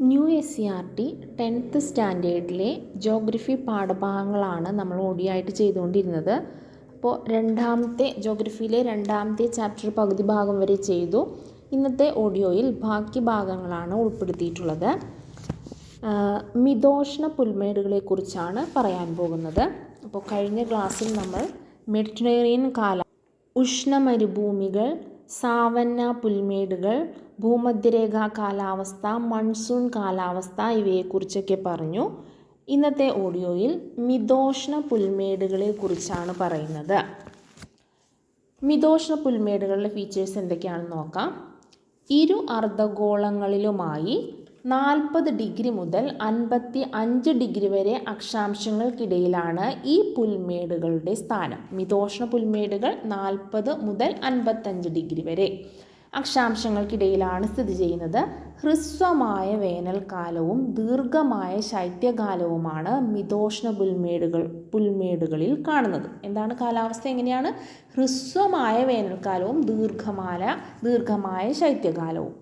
New SCERT 10th സ്റ്റാൻഡേർഡിലെ geography പാഠഭാഗങ്ങളാണ് നമ്മൾ ഓഡിയായിട്ട് ചെയ്തുകൊണ്ടിരുന്നത്. അപ്പോൾ ജോഗ്രഫിയിലെ രണ്ടാമത്തെ ചാപ്റ്റർ പകുതി ഭാഗം വരെ ചെയ്തു. ഇന്നത്തെ ഓഡിയോയിൽ ബാക്കി ഭാഗങ്ങളാണ് ഉൾപ്പെടുത്തിയിട്ടുള്ളത്. മിതോഷ്ണ പുൽമേടുകളെക്കുറിച്ചാണ് പറയാൻ പോകുന്നത്. അപ്പോൾ കഴിഞ്ഞ ക്ലാസ്സിൽ നമ്മൾ മെഡിറ്ററേനിയൻ ഉഷ്ണമരുഭൂമികൾ, സാവന്ന പുൽമേടുകൾ, ഭൂമധ്യരേഖാ കാലാവസ്ഥ, മൺസൂൺ കാലാവസ്ഥ ഇവയെക്കുറിച്ചൊക്കെ പറഞ്ഞു. ഇന്നത്തെ ഓഡിയോയിൽ മിതോഷ്ണ പുൽമേടുകളെ കുറിച്ചാണ് പറയുന്നത്. മിതോഷ്ണ പുൽമേടുകളുടെ ഫീച്ചേഴ്സ് എന്തൊക്കെയാണെന്ന് നോക്കാം. ഇരു അർദ്ധഗോളങ്ങളിലുമായി 40 ഡിഗ്രി മുതൽ 55 ഡിഗ്രി വരെ അക്ഷാംശങ്ങൾക്കിടയിലാണ് ഈ പുൽമേടുകളുടെ സ്ഥാനം. മിതോഷ്ണ പുൽമേടുകൾ 40 മുതൽ 55 ഡിഗ്രി വരെ അക്ഷാംശങ്ങൾക്കിടയിലാണ് സ്ഥിതി ചെയ്യുന്നത്. ഹ്രസ്വമായ വേനൽക്കാലവും ദീർഘമായ ശൈത്യകാലവുമാണ് മിതോഷ്ണ പുൽമേടുകളിൽ കാണുന്നത്. എന്താണ് കാലാവസ്ഥ? എങ്ങനെയാണ്? ഹ്രസ്വമായ വേനൽക്കാലവും ദീർഘമായ ശൈത്യകാലവും.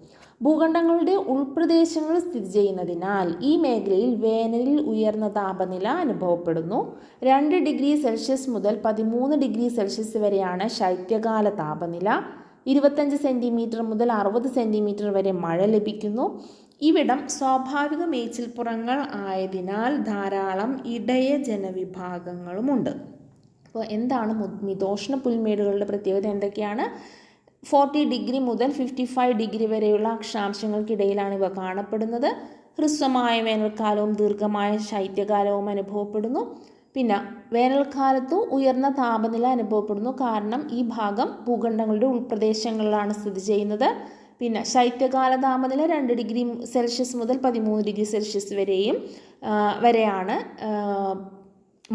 ഭൂഖണ്ഡങ്ങളുടെ ഉൾപ്രദേശങ്ങൾ സ്ഥിതി ചെയ്യുന്നതിനാൽ ഈ മേഖലയിൽ വേനലിൽ ഉയർന്ന താപനില അനുഭവപ്പെടുന്നു. 2 ഡിഗ്രി സെൽഷ്യസ് മുതൽ 13 ഡിഗ്രി സെൽഷ്യസ് വരെയാണ് ശൈത്യകാല താപനില. 25 സെൻറ്റിമീറ്റർ മുതൽ 60 സെൻറ്റിമീറ്റർ വരെ മഴ ലഭിക്കുന്നു. ഇവിടം സ്വാഭാവിക മേച്ചിൽപ്പുറങ്ങൾ ആയതിനാൽ ധാരാളം ഇടയ ജനവിഭാഗങ്ങളുമുണ്ട്. അപ്പോൾ എന്താണ് മിതോഷ്ണ പുൽമേടുകളുടെ പ്രത്യേകത എന്തൊക്കെയാണ്? 40 ഡിഗ്രി മുതൽ 55 ഡിഗ്രി വരെയുള്ള അക്ഷാംശങ്ങൾക്കിടയിലാണ് ഇവ കാണപ്പെടുന്നത്. ഹ്രസ്വമായ വേനൽക്കാലവും ദീർഘമായ ശൈത്യകാലവും അനുഭവപ്പെടുന്നു. പിന്നെ വേനൽക്കാലത്ത് ഉയർന്ന താപനില അനുഭവപ്പെടുന്നു, കാരണം ഈ ഭാഗം ഭൂഖണ്ഡങ്ങളുടെ ഉൾപ്രദേശങ്ങളിലാണ് സ്ഥിതി ചെയ്യുന്നത്. പിന്നെ ശൈത്യകാല താപനില 2 ഡിഗ്രി സെൽഷ്യസ് മുതൽ 13 ഡിഗ്രി സെൽഷ്യസ് വരെയാണ്.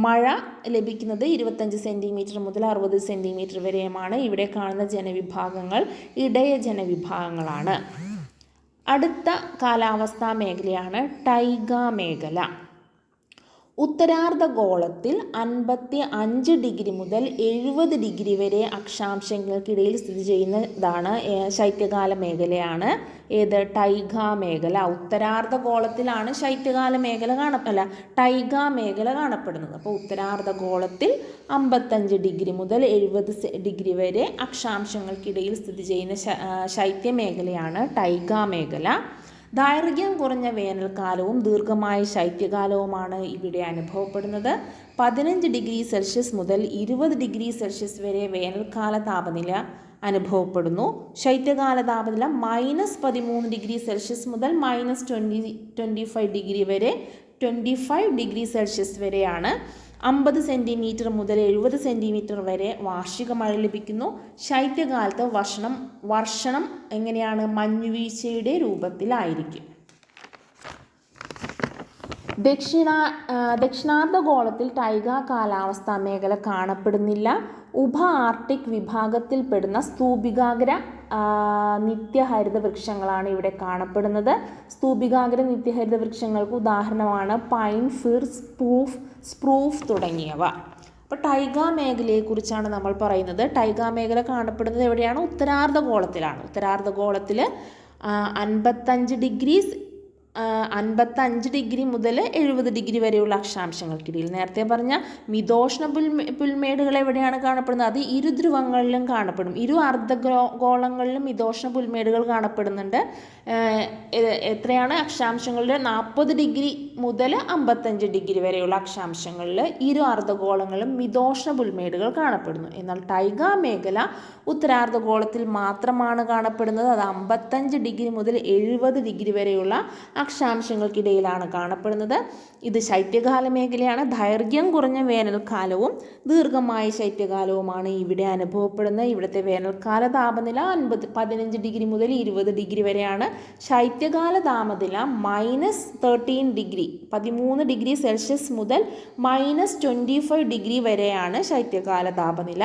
മഴ ലഭിക്കുന്നത് 25 സെൻറ്റിമീറ്റർ മുതൽ 60 സെൻറ്റിമീറ്റർ വരെയുമാണ്. ഇവിടെ കാണുന്ന ജനവിഭാഗങ്ങൾ ഇടയ ജനവിഭാഗങ്ങളാണ്. അടുത്ത കാലാവസ്ഥാ മേഖലയാണ് ടൈഗ മേഖല. ഉത്തരാർദ്ധഗോളത്തിൽ 55 ഡിഗ്രി മുതൽ 70 ഡിഗ്രി വരെ അക്ഷാംശങ്ങൾക്കിടയിൽ സ്ഥിതി ചെയ്യുന്നതാണ് ശൈത്യകാല മേഖലയാണ്. ഏത്? ടൈഗ മേഖല. ഉത്തരാർദ്ധഗോളത്തിലാണ് ടൈഗ മേഖല കാണപ്പെടുന്നത്. അപ്പോൾ ഉത്തരാർദ്ധഗോളത്തിൽ 55 ഡിഗ്രി മുതൽ 70 ഡിഗ്രി വരെ അക്ഷാംശങ്ങൾക്കിടയിൽ സ്ഥിതി ചെയ്യുന്ന ശൈത്യമേഖലയാണ് ടൈഗ മേഖല. ദൈർഘ്യം കുറഞ്ഞ വേനൽക്കാലവും ദീർഘമായ ശൈത്യകാലവുമാണ് ഇവിടെ അനുഭവപ്പെടുന്നത്. 15 ഡിഗ്രി സെൽഷ്യസ് മുതൽ 20 ഡിഗ്രി സെൽഷ്യസ് വരെ വേനൽക്കാല താപനില അനുഭവപ്പെടുന്നു. ശൈത്യകാല താപനില -13 ഡിഗ്രി സെൽഷ്യസ് മുതൽ -25 ഡിഗ്രി സെൽഷ്യസ് വരെയാണ്. 50 സെൻറ്റിമീറ്റർ മുതൽ 70 സെൻറ്റിമീറ്റർ വരെ വാർഷിക മഴ ലഭിക്കുന്നു. ശൈത്യകാലത്ത് വർഷണം എങ്ങനെയാണ്? മഞ്ഞുവീഴ്ചയുടെ രൂപത്തിലായിരിക്കും. ദക്ഷിണാർദ്ധഗോളത്തിൽ ടൈഗ കാലാവസ്ഥാ മേഖല കാണപ്പെടുന്നില്ല. ആർട്ടിക് വിഭാഗത്തിൽപ്പെടുന്ന സ്തൂപികാഗ്ര നിത്യഹരിത വൃക്ഷങ്ങളാണ് ഇവിടെ കാണപ്പെടുന്നത്. സ്തൂപികാഗ്ര നിത്യഹരിത വൃക്ഷങ്ങൾക്ക് ഉദാഹരണമാണ് പൈൻ, ഫിർ, സ്പ്രൂഫ് തുടങ്ങിയവ. അപ്പോൾ ടൈഗ മേഖലയെക്കുറിച്ചാണ് നമ്മൾ പറയുന്നത്. ടൈഗ മേഖല കാണപ്പെടുന്നത് എവിടെയാണ്? ഉത്തരാർദ്ധഗോളത്തിലാണ്. ഉത്തരാർദ്ധഗോളത്തിൽ 55 ഡിഗ്രി മുതൽ 70 ഡിഗ്രി വരെയുള്ള അക്ഷാംശങ്ങൾക്കിടയിൽ. നേരത്തെ പറഞ്ഞ മിതോഷ്ണ പുൽമേടുകൾ എവിടെയാണ് കാണപ്പെടുന്നത്? അത് ഇരുധ്രുവങ്ങളിലും കാണപ്പെടും. ഇരു അർദ്ധഗോളങ്ങളിലും മിതോഷ്ണ പുൽമേടുകൾ കാണപ്പെടുന്നുണ്ട്. എത്രയാണ്? അക്ഷാംശങ്ങളിൽ 40 ഡിഗ്രി മുതൽ 55 ഡിഗ്രി വരെയുള്ള അക്ഷാംശങ്ങളിൽ ഇരു അർദ്ധഗോളങ്ങളിലും മിതോഷ്ണ പുൽമേടുകൾ കാണപ്പെടുന്നു. എന്നാൽ ടൈഗ മേഖല ഉത്തരാർദ്ധഗോളത്തിൽ മാത്രമാണ് കാണപ്പെടുന്നത്. അത് 55 ഡിഗ്രി മുതൽ 70 ഡിഗ്രി വരെയുള്ള അക്ഷാംശങ്ങൾക്കിടയിലാണ് കാണപ്പെടുന്നത്. ഇത് ശൈത്യകാല മേഖലയാണ്. ദൈർഘ്യം കുറഞ്ഞ വേനൽക്കാലവും ദീർഘമായ ശൈത്യകാലവുമാണ് ഇവിടെ അനുഭവപ്പെടുന്നത്. ഇവിടുത്തെ വേനൽക്കാല താപനില 15 ഡിഗ്രി മുതൽ 20 ഡിഗ്രി വരെയാണ്. ശൈത്യകാല താപനില -13 ഡിഗ്രി സെൽഷ്യസ് മുതൽ -25 ഡിഗ്രി വരെയാണ് ശൈത്യകാല താപനില.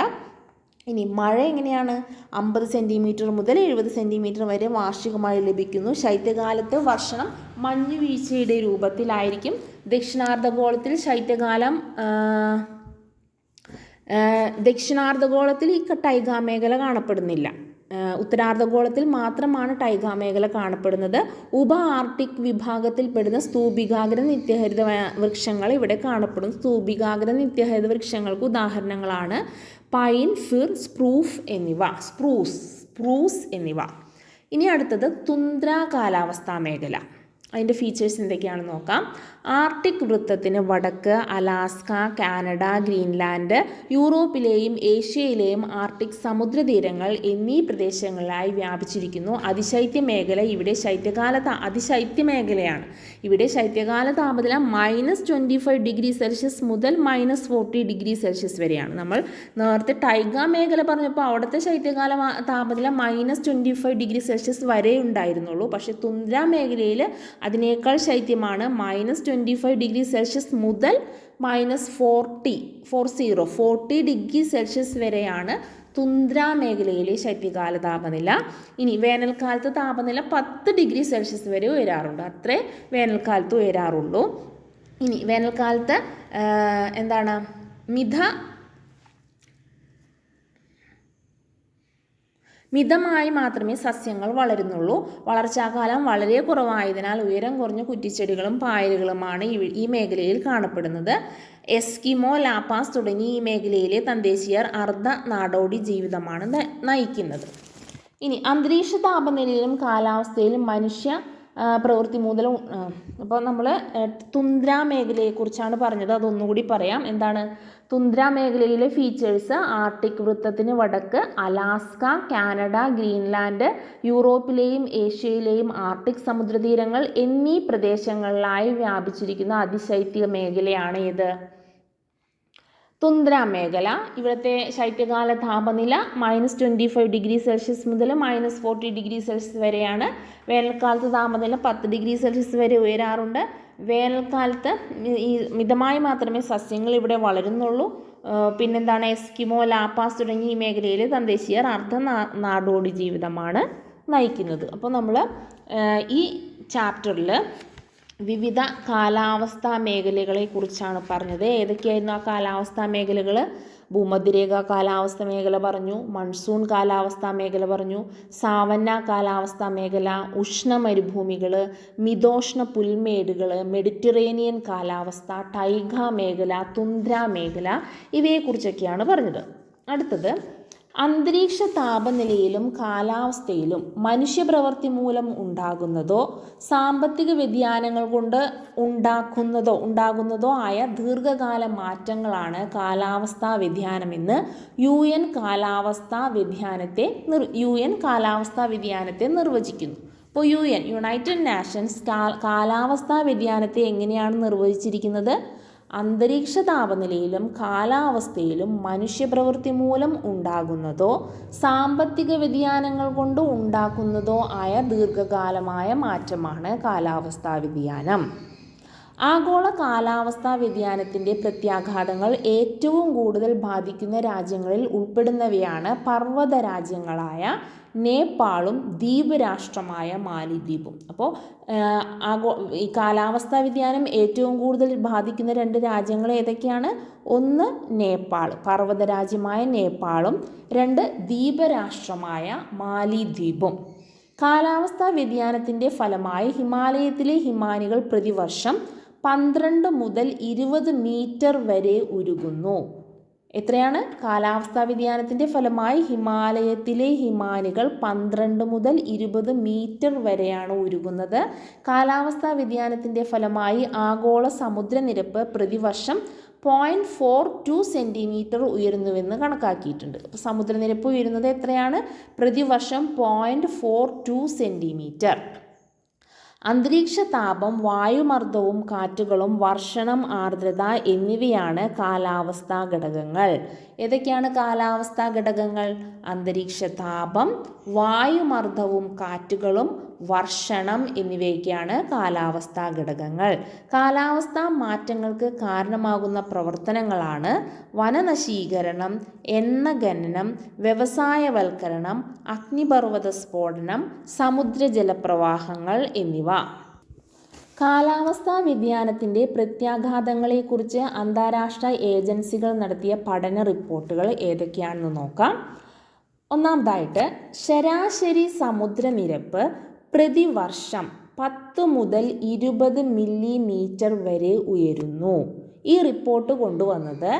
ഇനി മഴ എങ്ങനെയാണ്? 50 സെൻറ്റിമീറ്റർ മുതൽ 70 സെൻറ്റിമീറ്റർ വരെ വാർഷിക മഴ ലഭിക്കുന്നു. ശൈത്യകാലത്ത് വർഷണം മഞ്ഞുവീഴ്ചയുടെ രൂപത്തിലായിരിക്കും. ദക്ഷിണാർദ്ധഗോളത്തിൽ ഈ ടൈഗ മേഖല കാണപ്പെടുന്നില്ല. ഉത്തരാർദ്ധഗോളത്തിൽ മാത്രമാണ് ടൈഗ മേഖല കാണപ്പെടുന്നത്. ഉപ ആർട്ടിക് വിഭാഗത്തിൽപ്പെടുന്ന സ്തൂപികാഗ്ര നിത്യഹരിത വൃക്ഷങ്ങൾ ഇവിടെ കാണപ്പെടും. സ്തൂപികാഗ്ര നിത്യഹരിത വൃക്ഷങ്ങൾക്ക് ഉദാഹരണങ്ങളാണ് പൈൻ, ഫിർ, സ്പ്രൂസ് എന്നിവ. ഇനി അടുത്തത് തുന്ദ്ര കാലാവസ്ഥാ മേഖല. അതിൻ്റെ ഫീച്ചേഴ്സ് എന്തൊക്കെയാണെന്ന് നോക്കാം. ആർട്ടിക് വൃത്തത്തിന് വടക്ക് അലാസ്ക, കാനഡ, ഗ്രീൻലാൻഡ്, യൂറോപ്പിലെയും ഏഷ്യയിലെയും ആർട്ടിക് സമുദ്രതീരങ്ങൾ എന്നീ പ്രദേശങ്ങളിലായി വ്യാപിച്ചിരിക്കുന്നു. അതിശൈത്യ മേഖല ഇവിടെ അതിശൈത്യ മേഖലയാണ്. ഇവിടെ ശൈത്യകാല താപനില -25 ഡിഗ്രി സെൽഷ്യസ് മുതൽ -40 ഡിഗ്രി സെൽഷ്യസ് വരെയാണ്. നമ്മൾ നേരത്തെ ടൈഗ മേഖല പറഞ്ഞപ്പോൾ അവിടുത്തെ ശൈത്യകാല താപനില -25 ഡിഗ്രി സെൽഷ്യസ് വരെ ഉണ്ടായിരുന്നുള്ളൂ. പക്ഷേ തുന്ദ്ര മേഖലയിൽ അതിനേക്കാൾ ശൈത്യമാണ്. -25 ഡിഗ്രി സെൽഷ്യസ് മുതൽ -40 ഡിഗ്രി സെൽഷ്യസ് വരെയാണ് തുന്ദ്ര മേഖലയിലെ ശൈത്യകാല താപനില. ഇനി വേനൽക്കാലത്ത് താപനില 10 ഡിഗ്രി സെൽഷ്യസ് വരെ ഉയരാറുണ്ട്. അത്രേ വേനൽക്കാലത്ത് ഉയരാറുള്ളൂ. ഇനി വേനൽക്കാലത്ത് മിതമായി മാത്രമേ സസ്യങ്ങൾ വളരുന്നുള്ളൂ. വളർച്ചാകാലം വളരെ കുറവായതിനാൽ ഉയരം കുറഞ്ഞ കുറ്റിച്ചെടികളും പായലുകളുമാണ് ഈ മേഖലയിൽ കാണപ്പെടുന്നത്. എസ്കിമോ, ലാപ്പാസ് തുടങ്ങി ഈ മേഖലയിലെ തദ്ദേശീയർ അർദ്ധ നാടോടി ജീവിതമാണ് നയിക്കുന്നത്. ഇനി അന്തരീക്ഷ താപനിലയിലും കാലാവസ്ഥയിലും മനുഷ്യ പ്രവൃത്തി മൂലം അപ്പോൾ നമ്മൾ തുന്ദ്ര മേഖലയെക്കുറിച്ചാണ് പറഞ്ഞത്. അതൊന്നുകൂടി പറയാം. എന്താണ് തുന്ദ്ര മേഖലയിലെ ഫീച്ചേഴ്സ്? ആർട്ടിക് വൃത്തത്തിന് വടക്ക് അലാസ്ക, കാനഡ, ഗ്രീൻലാൻഡ്, യൂറോപ്പിലെയും ഏഷ്യയിലെയും ആർട്ടിക് സമുദ്രതീരങ്ങൾ എന്നീ പ്രദേശങ്ങളിലായി വ്യാപിച്ചിരിക്കുന്ന അതിശൈത്യ മേഖലയാണ് ഇത് തുന്ദ്ര മേഖല. ഇവിടുത്തെ ശൈത്യകാല താപനില -25 ഡിഗ്രി സെൽഷ്യസ് മുതൽ -40 ഡിഗ്രി സെൽഷ്യസ് വരെയാണ്. വേനൽക്കാലത്ത് താപനില 10 ഡിഗ്രി സെൽഷ്യസ് വരെ ഉയരാറുണ്ട്. വേനൽക്കാലത്ത് ഈ മിതമായി മാത്രമേ സസ്യങ്ങൾ ഇവിടെ വളരുന്നുള്ളൂ. പിന്നെന്താണ് എസ്കിമോ, ലാപ്പാസ് തുടങ്ങി ഈ മേഖലയിൽ തദ്ദേശീയർ അർദ്ധ നാടോടി ജീവിതമാണ് നയിക്കുന്നത്. അപ്പോൾ നമ്മൾ ഈ ചാപ്റ്ററിൽ വിവിധ കാലാവസ്ഥാ മേഖലകളെ കുറിച്ചാണ് പറഞ്ഞത്. ഏതൊക്കെയായിരുന്നു ആ കാലാവസ്ഥാ മേഖലകൾ? ഭൂമധ്യരേഖ കാലാവസ്ഥ മേഖല പറഞ്ഞു, മൺസൂൺ കാലാവസ്ഥാ മേഖല പറഞ്ഞു, സാവന്ന കാലാവസ്ഥാ മേഖല, ഉഷ്ണ മരുഭൂമികൾ, മിതോഷ്ണ പുൽമേടുകൾ, മെഡിറ്ററേനിയൻ കാലാവസ്ഥ, ടൈഗ മേഖല, തുന്ദ്ര മേഖല ഇവയെക്കുറിച്ചൊക്കെയാണ് പറഞ്ഞത്. അടുത്തത് അന്തരീക്ഷ താപനിലയിലും കാലാവസ്ഥയിലും മനുഷ്യപ്രവൃത്തി മൂലം ഉണ്ടാകുന്നതോ സാമ്പത്തിക വ്യതിയാനങ്ങൾ കൊണ്ട് ഉണ്ടാകുന്നതോ ആയ ദീർഘകാല മാറ്റങ്ങളാണ് കാലാവസ്ഥാ വ്യതിയാനമെന്ന് UN കാലാവസ്ഥാ വ്യതിയാനത്തെ നിർവചിക്കുന്നു. അപ്പോൾ യുണൈറ്റഡ് നേഷൻസ് കാലാവസ്ഥാ വ്യതിയാനത്തെ എങ്ങനെയാണ് നിർവചിച്ചിരിക്കുന്നത്? അന്തരീക്ഷ താപനിലയിലും കാലാവസ്ഥയിലും മനുഷ്യപ്രവൃത്തി മൂലം ഉണ്ടാകുന്നതോ സാമ്പത്തിക വ്യതിയാനങ്ങൾ കൊണ്ട് ഉണ്ടാക്കുന്നതോ ആയ ദീർഘകാലമായ മാറ്റമാണ് കാലാവസ്ഥാ വ്യതിയാനം. ആഗോള കാലാവസ്ഥാ വ്യതിയാനത്തിൻ്റെ പ്രത്യാഘാതങ്ങൾ ഏറ്റവും കൂടുതൽ ബാധിക്കുന്ന രാജ്യങ്ങളിൽ ഉൾപ്പെടുന്നവയാണ് പർവ്വത രാജ്യങ്ങളായ നേപ്പാളും ദ്വീപ് രാഷ്ട്രമായ മാലിദ്വീപും. അപ്പോൾ ഈ കാലാവസ്ഥാ വ്യതിയാനം ഏറ്റവും കൂടുതൽ ബാധിക്കുന്ന 2 രാജ്യങ്ങൾ ഏതൊക്കെയാണ്? ഒന്ന് നേപ്പാൾ, പർവ്വത രാജ്യമായ നേപ്പാളും, 2 ദ്വീപ് രാഷ്ട്രമായ മാലിദ്വീപും. കാലാവസ്ഥാ വ്യതിയാനത്തിൻ്റെ ഫലമായി ഹിമാലയത്തിലെ ഹിമാനികൾ പ്രതിവർഷം 12 മുതൽ 20 മീറ്റർ വരെ ഉരുകുന്നു. എത്രയാണ്? കാലാവസ്ഥാ വ്യതിയാനത്തിൻ്റെ ഫലമായി ഹിമാലയത്തിലെ ഹിമാനികൾ 12 മുതൽ 20 മീറ്റർ വരെയാണ് ഉരുകുന്നത്. കാലാവസ്ഥാ വ്യതിയാനത്തിൻ്റെ ഫലമായി ആഗോള സമുദ്രനിരപ്പ് പ്രതിവർഷം 0.42 സെൻറ്റിമീറ്റർ ഉയരുന്നുവെന്ന് കണക്കാക്കിയിട്ടുണ്ട്. അപ്പോൾ സമുദ്രനിരപ്പ് ഉയരുന്നത് എത്രയാണ്? പ്രതിവർഷം 0.42 സെൻറ്റിമീറ്റർ. അന്തരീക്ഷ താപം, വായുമർദ്ദവും കാറ്റുകളും, വർഷണം, ആർദ്രത എന്നിവയാണ് കാലാവസ്ഥാ ഘടകങ്ങൾ. ഏതൊക്കെയാണ് കാലാവസ്ഥാ ഘടകങ്ങൾ? അന്തരീക്ഷ താപം, വായുമർദ്ദവും കാറ്റുകളും, വർഷണം എന്നിവയൊക്കെയാണ് കാലാവസ്ഥാ ഘടകങ്ങൾ. കാലാവസ്ഥാ മാറ്റങ്ങൾക്ക് കാരണമാകുന്ന പ്രവർത്തനങ്ങളാണ് വനനശീകരണം, എണ്ണ ഖനനം, വ്യവസായവൽക്കരണം, അഗ്നിപർവ്വത സ്ഫോടനം, സമുദ്രജലപ്രവാഹങ്ങൾ എന്നിവ. കാലാവസ്ഥാ വ്യതിയാനത്തിൻ്റെ പ്രത്യാഘാതങ്ങളെക്കുറിച്ച് അന്താരാഷ്ട്ര ഏജൻസികൾ നടത്തിയ പഠന റിപ്പോർട്ടുകൾ ഏതൊക്കെയാണെന്ന് നോക്കാം. ഒന്നാമതായിട്ട് ശരാശരി സമുദ്രനിരപ്പ് പ്രതിവർഷം 10 മുതൽ 20 മില്ലിമീറ്റർ വരെ ഉയരുന്നു. ഈ റിപ്പോർട്ട് കൊണ്ടുവന്നത്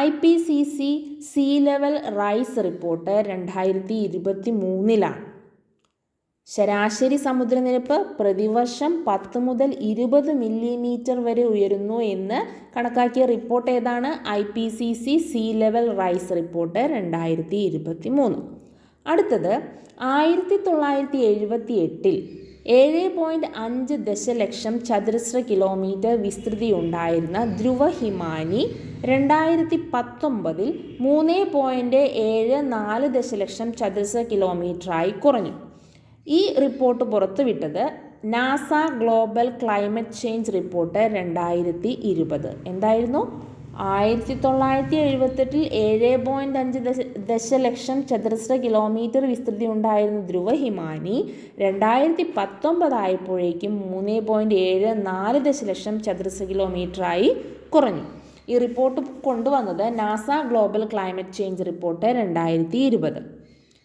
IPCC see level rice report 2023 ശരാശരി സമുദ്രനിരപ്പ് പ്രതിവർഷം 10 മുതൽ 20 മില്ലിമീറ്റർ വരെ ഉയരുന്നു എന്ന് കണക്കാക്കിയ റിപ്പോർട്ട് ഏതാണ്? IPCC see level rice report 2023. അടുത്തത് 1978 7.5 ദശലക്ഷം ചതുരശ്ര കിലോമീറ്റർ വിസ്തൃതിയുണ്ടായിരുന്ന ധ്രുവ ഹിമാനി 2019 3.74 ദശലക്ഷം ചതുരശ്ര കിലോമീറ്ററായി കുറഞ്ഞു. ഈ റിപ്പോർട്ട് പുറത്തുവിട്ടത് NASA global climate change report 2020. എന്തായിരുന്നു? 1978 7.5 ദശലക്ഷം ചതുരശ്ര കിലോമീറ്റർ വിസ്തൃതി ഉണ്ടായിരുന്ന ധ്രുവ ഹിമാനി 2019 ആയപ്പോഴേക്കും 3.74 ദശലക്ഷം ചതുരശ്ര കിലോമീറ്ററായി കുറഞ്ഞു. ഈ റിപ്പോർട്ട് കൊണ്ടുവന്നത് NASA global climate change report 2020.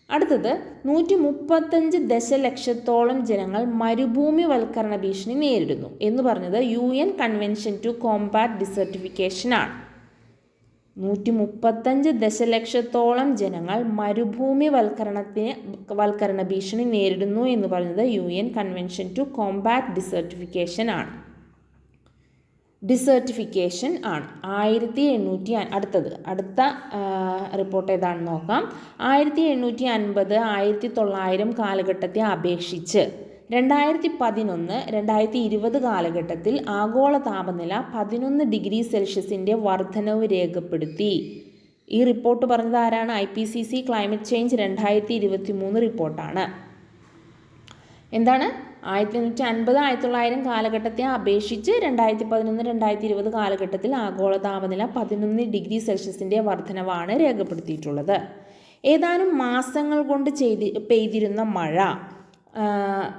അടുത്തത് 135 ദശലക്ഷത്തോളം ജനങ്ങൾ മരുഭൂമിവൽക്കരണ ഭീഷണി നേരിടുന്നു എന്ന് പറഞ്ഞത് UN convention to combat desertification ആണ്. 135 ദശലക്ഷത്തോളം ജനങ്ങൾ മരുഭൂമിവൽക്കരണ ഭീഷണി നേരിടുന്നു എന്ന് പറഞ്ഞത് UN convention to combat desertification ആണ്. അടുത്ത റിപ്പോർട്ട് ഏതാണെന്ന് നോക്കാം. 1850 1900 കാലഘട്ടത്തെ അപേക്ഷിച്ച് 2011-2020 കാലഘട്ടത്തിൽ ആഗോള താപനില 11 ഡിഗ്രി സെൽഷ്യസിൻ്റെ വർധനവ് രേഖപ്പെടുത്തി. ഈ റിപ്പോർട്ട് പറഞ്ഞത് ആരാണ്? IPCC ക്ലൈമറ്റ് ചേഞ്ച് 2023 റിപ്പോർട്ടാണ്. എന്താണ്? 1850-1900 കാലഘട്ടത്തെ അപേക്ഷിച്ച് 2011-2020 കാലഘട്ടത്തിൽ ആഗോള താപനില 11 ഡിഗ്രി സെൽഷ്യസിൻ്റെ വർധനവാണ് രേഖപ്പെടുത്തിയിട്ടുള്ളത്. ഏതാനും മാസങ്ങൾ കൊണ്ട് പെയ്തിരുന്ന മഴ.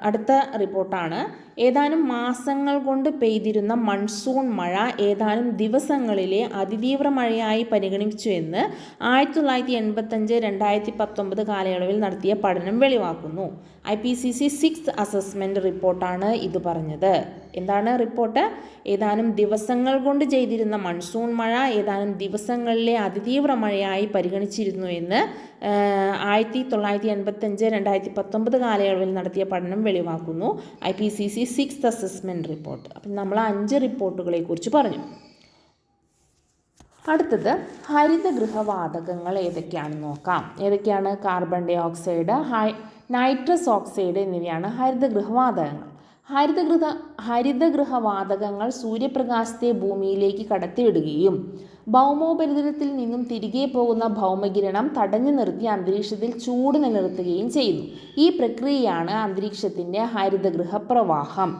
അടുത്ത റിപ്പോർട്ടാണ്. ഏതാനും മാസങ്ങൾ കൊണ്ട് പെയ്തിരുന്ന മൺസൂൺ മഴ ഏതാനും ദിവസങ്ങളിലെ അതിതീവ്ര മഴയായി പരിഗണിച്ചു എന്ന് 1985-2019 കാലയളവിൽ നടത്തിയ പഠനം വെളിവാക്കുന്നു. IPCC 6th അസസ്മെൻറ്റ് റിപ്പോർട്ടാണ് ഇത് പറഞ്ഞത്. എന്താണ് റിപ്പോർട്ട്? ഏതാനും ദിവസങ്ങൾ കൊണ്ട് ചെയ്തിരുന്ന മൺസൂൺ മഴ ഏതാനും ദിവസങ്ങളിലെ അതിതീവ്ര മഴയായി പരിഗണിച്ചിരുന്നു എന്ന് 1985-2019 കാലയളവിൽ നടത്തിയ പഠനം വെളിവാക്കുന്നു. IPCC 6th assessment report. അപ്പം നമ്മൾ 5 റിപ്പോർട്ടുകളെ കുറിച്ച് പറഞ്ഞു. അടുത്തത് ഹരിതഗൃഹവാതകങ്ങൾ ഏതൊക്കെയാണെന്ന് നോക്കാം. ഏതൊക്കെയാണ്? Carbon dioxide, nitrous oxide എന്നിവയാണ് ഹരിതഗൃഹവാതകങ്ങൾ. ഹരിതഗൃഹവാതകങ്ങൾ സൂര്യപ്രകാശത്തെ ഭൂമിയിലേക്ക് കടത്തിവിടുകയും ഭൗമോപരിതലത്തിൽ നിന്നും തിരികെ പോകുന്ന ഭൗമകിരണം തടഞ്ഞു നിർത്തി അന്തരീക്ഷത്തിൽ ചൂട് നിലനിർത്തുകയും ചെയ്യുന്നു. ഈ പ്രക്രിയയാണ് അന്തരീക്ഷത്തിൻ്റെ ഹരിതഗൃഹ പ്രവാഹം.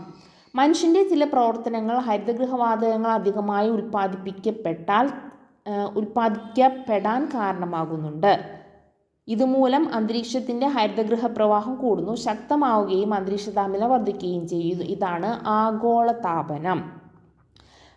മനുഷ്യൻ്റെ ചില പ്രവർത്തനങ്ങൾ ഹരിതഗൃഹവാതകങ്ങൾ അധികമായി ഉൽപ്പാദിക്കപ്പെടാൻ കാരണമാകുന്നുണ്ട്. ഇതുമൂലം അന്തരീക്ഷത്തിൻ്റെ ഹരിതഗൃഹ പ്രവാഹം കൂടുന്നു, ശക്തമാവുകയും അന്തരീക്ഷ താപനില വർദ്ധിക്കുകയും ചെയ്യുന്നു. ഇതാണ് ആഗോളതാപനം.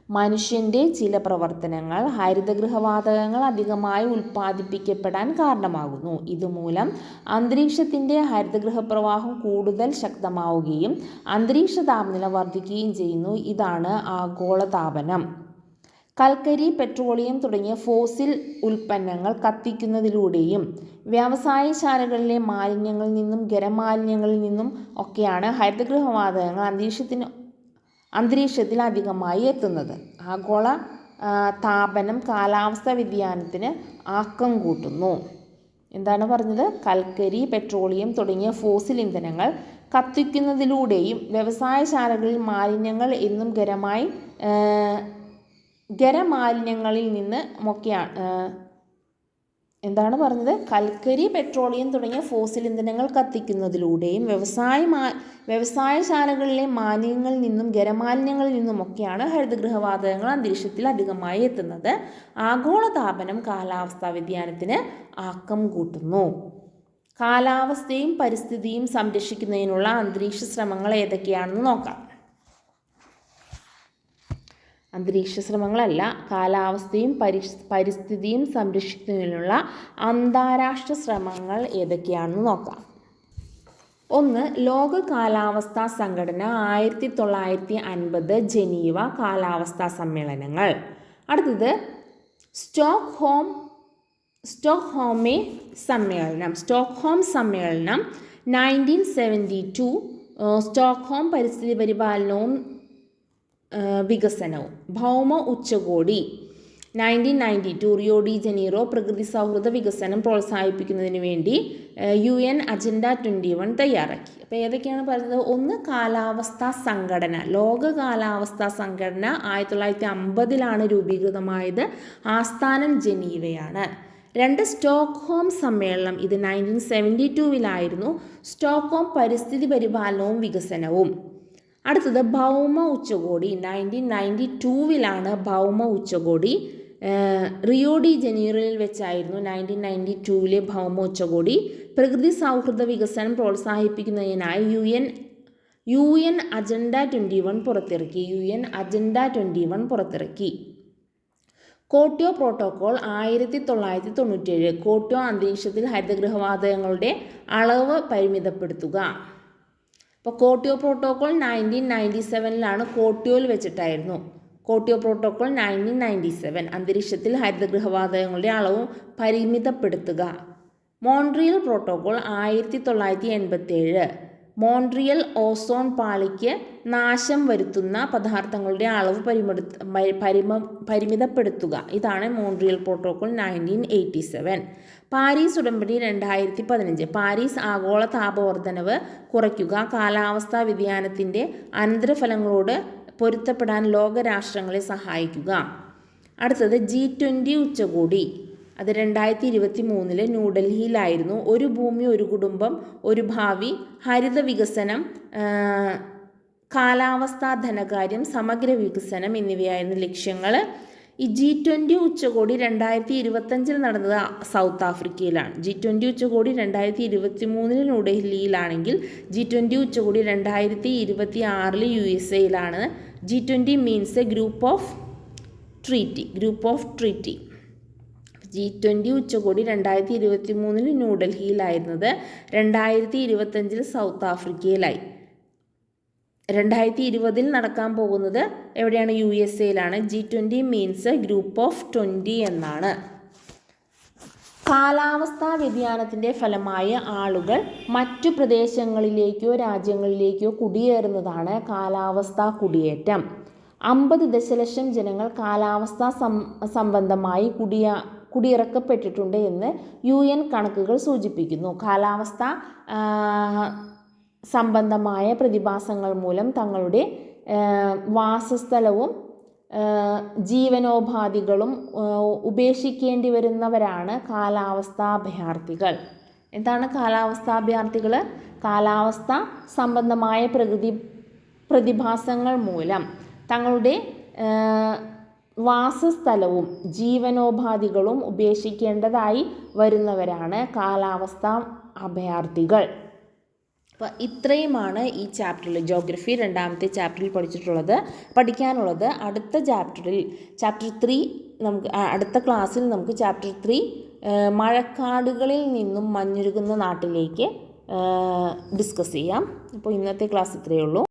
മനുഷ്യൻ്റെ ചില പ്രവർത്തനങ്ങൾ ഹരിതഗൃഹവാതകങ്ങൾ അധികമായി ഉൽപ്പാദിപ്പിക്കപ്പെടാൻ കാരണമാകുന്നു. ഇതുമൂലം അന്തരീക്ഷത്തിൻ്റെ ഹരിതഗൃഹ പ്രവാഹം കൂടുതൽ ശക്തമാവുകയും അന്തരീക്ഷ താപനില വർദ്ധിക്കുകയും ചെയ്യുന്നു. ഇതാണ് ആഗോളതാപനം. കൽക്കരി, പെട്രോളിയം തുടങ്ങിയ ഫോസിൽ ഉൽപ്പന്നങ്ങൾ കത്തിക്കുന്നതിലൂടെയും വ്യവസായശാലകളിലെ മാലിന്യങ്ങളിൽ നിന്നും ഖരമാലിന്യങ്ങളിൽ നിന്നും ഒക്കെയാണ് ഹരിതഗൃഹവാതകങ്ങൾ അന്തരീക്ഷത്തിൽ അധികമായി എത്തുന്നത്. ആഗോള താപനം കാലാവസ്ഥാ വ്യതിയാനത്തിന് ആക്കം കൂട്ടുന്നു. എന്താണ് പറഞ്ഞത്? കൽക്കരി, പെട്രോളിയം തുടങ്ങിയ ഫോസിൽ ഇന്ധനങ്ങൾ കത്തിക്കുന്നതിലൂടെയും വ്യവസായശാലകളിൽ മാലിന്യങ്ങൾ എന്നും ഖരമാലിന്യങ്ങളിൽ നിന്ന് ഒക്കെയാണ്. എന്താണ് പറഞ്ഞത്? കൽക്കരി, പെട്രോളിയം തുടങ്ങിയ ഫോസിൽ ഇന്ധനങ്ങൾ കത്തിക്കുന്നതിലൂടെയും വ്യവസായശാലകളിലെ മാലിന്യങ്ങളിൽ നിന്നും ഖരമാലിന്യങ്ങളിൽ നിന്നുമൊക്കെയാണ് ഹരിതഗൃഹവാതകങ്ങൾ അന്തരീക്ഷത്തിൽ അധികമായി എത്തുന്നത്. ആഗോളതാപനം കാലാവസ്ഥാ വ്യതിയാനത്തിന് ആക്കം കൂട്ടുന്നു. കാലാവസ്ഥയും പരിസ്ഥിതിയും സംരക്ഷിക്കുന്നതിനുള്ള അന്തരീക്ഷ ശ്രമങ്ങൾ ഏതൊക്കെയാണെന്ന് നോക്കാം. അന്തരീക്ഷ ശ്രമങ്ങളല്ല, കാലാവസ്ഥയും പരിസ്ഥിതിയും സംരക്ഷിക്കുന്നതിനുള്ള അന്താരാഷ്ട്ര ശ്രമങ്ങൾ ഏതൊക്കെയാണെന്ന് നോക്കാം. ഒന്ന്, ലോക കാലാവസ്ഥാ സംഘടന 1950 ജനീവ കാലാവസ്ഥാ സമ്മേളനങ്ങൾ. അടുത്തത് സ്റ്റോക്ക്ഹോം സമ്മേളനം 1972, സ്റ്റോക്ക്ഹോം പരിസ്ഥിതി പരിപാലനവും വികസനവും. ഭൗമ ഉച്ചകോടി 1992, റിയോ ഡി ജനീറോ പ്രകൃതി സൗഹൃദ വികസനം പ്രോത്സാഹിപ്പിക്കുന്നതിന് വേണ്ടി UN അജണ്ട 21 തയ്യാറാക്കി. അപ്പോൾ ഏതൊക്കെയാണ് പറയുന്നത്? ഒന്ന്, കാലാവസ്ഥാ സംഘടന, ലോക കാലാവസ്ഥാ സംഘടന 1950 രൂപീകൃതമായത്, ആസ്ഥാനം ജനീവയാണ്. രണ്ട്, സ്റ്റോക്ക്ഹോം സമ്മേളനം, ഇത് 1972 സ്റ്റോക്ക്ഹോം പരിസ്ഥിതി പരിപാലനവും വികസനവും. അടുത്തത് ഭൗമ ഉച്ചകോടി 1992 ഭൗമ ഉച്ചകോടി. റിയോ ഡി ജനീറോയിൽ വെച്ചായിരുന്നു 1992 ഭൗമ ഉച്ചകോടി. പ്രകൃതി സൗഹൃദ വികസനം പ്രോത്സാഹിപ്പിക്കുന്നതിനായി UN അജണ്ട 21 പുറത്തിറക്കി. ക്യോട്ടോ പ്രോട്ടോക്കോൾ 1997, ക്യോട്ടോ അന്തരീക്ഷത്തിൽ ഹരിതഗൃഹവാതകങ്ങളുടെ അളവ് പരിമിതപ്പെടുത്തുക. അപ്പോൾ ക്യോട്ടോ പ്രോട്ടോക്കോൾ 1997 ക്യോട്ടോയിൽ വെച്ചിട്ടായിരുന്നു. ക്യോട്ടോ പ്രോട്ടോക്കോൾ 1997 അന്തരീക്ഷത്തിൽ ഹരിതഗൃഹവാതകങ്ങളുടെ അളവ് പരിമിതപ്പെടുത്തുക. മോൺട്രിയൽ പ്രോട്ടോക്കോൾ 1987 മോൺട്രിയൽ ഓസോൺ പാളിക്ക് നാശം വരുത്തുന്ന പദാർത്ഥങ്ങളുടെ അളവ് പരിമിതപ്പെടുത്തുക. ഇതാണ് മോൺട്രിയൽ പ്രോട്ടോക്കോൾ 1987. പാരീസ് ഉടമ്പടി 2015 പാരീസ് ആഗോള താപവർദ്ധനവ് കുറയ്ക്കുക, കാലാവസ്ഥാ വ്യതിയാനത്തിൻ്റെ അനന്തരഫലങ്ങളോട് പൊരുത്തപ്പെടാൻ ലോകരാഷ്ട്രങ്ങളെ സഹായിക്കുക. അടുത്തത് G20 ഉച്ചകോടി, അത് 2023 ന്യൂഡൽഹിയിലായിരുന്നു. ഒരു ഭൂമി ഒരു കുടുംബം ഒരു ഭാവി, ഹരിത വികസനം, കാലാവസ്ഥാ ധനകാര്യം, സമഗ്ര വികസനം എന്നിവയായിരുന്നു ലക്ഷ്യങ്ങൾ. ഈ G20 ഉച്ചകോടി 2025 നടന്നത് സൗത്ത് ആഫ്രിക്കയിലാണ്. G20 ഉച്ചകോടി 2023 ന്യൂഡൽഹിയിലാണെങ്കിൽ G20 ഉച്ചകോടി 2026 USA G20 means group of treaty. G20 ഉച്ചകോടി 2023 ന്യൂഡൽഹിയിലായിരുന്നത് 2025 സൗത്ത് ആഫ്രിക്കയിലായി. 2020 നടക്കാൻ പോകുന്നത് എവിടെയാണ്? USA G20 means group of 20 എന്നാണ്. കാലാവസ്ഥാ വ്യതിയാനത്തിൻ്റെ ഫലമായി ആളുകൾ മറ്റു പ്രദേശങ്ങളിലേക്കോ രാജ്യങ്ങളിലേക്കോ കുടിയേറുന്നതാണ് കാലാവസ്ഥാ കുടിയേറ്റം. 50 ദശലക്ഷം ജനങ്ങൾ കാലാവസ്ഥാ സംബന്ധമായി കുടിയിറക്കപ്പെട്ടിട്ടുണ്ട് എന്ന് UN കണക്കുകൾ സൂചിപ്പിക്കുന്നു. കാലാവസ്ഥ സംബന്ധമായ പ്രതിഭാസങ്ങൾ മൂലം തങ്ങളുടെ വാസസ്ഥലവും ജീവനോപാധികളും ഉപേക്ഷിക്കേണ്ടി വരുന്നവരാണ് കാലാവസ്ഥാഭയാർത്ഥികൾ. എന്താണ് കാലാവസ്ഥാഭയാർത്ഥികൾ? കാലാവസ്ഥ സംബന്ധമായ പ്രതിഭാസങ്ങൾ മൂലം തങ്ങളുടെ വാസസ്ഥലവും ജീവനോപാധികളും ഉപേക്ഷിക്കേണ്ടതായി വരുന്നവരാണ് കാലാവസ്ഥാ അഭയാർത്ഥികൾ. അപ്പോൾ ഇത്രയുമാണ് ഈ ചാപ്റ്ററിൽ, ജോഗ്രഫി 2ാമത്തെ ചാപ്റ്ററിൽ പഠിക്കാനുള്ളത്. അടുത്ത ചാപ്റ്റർ 3 നമുക്ക് അടുത്ത ക്ലാസ്സിൽ നമുക്ക് ചാപ്റ്റർ 3 മഴക്കാടുകളിൽ നിന്നും മഞ്ഞുരുകുന്ന നാട്ടിലേക്ക് ഡിസ്കസ് ചെയ്യാം. അപ്പോൾ ഇന്നത്തെ ക്ലാസ് ഇത്രയേ ഉള്ളൂ.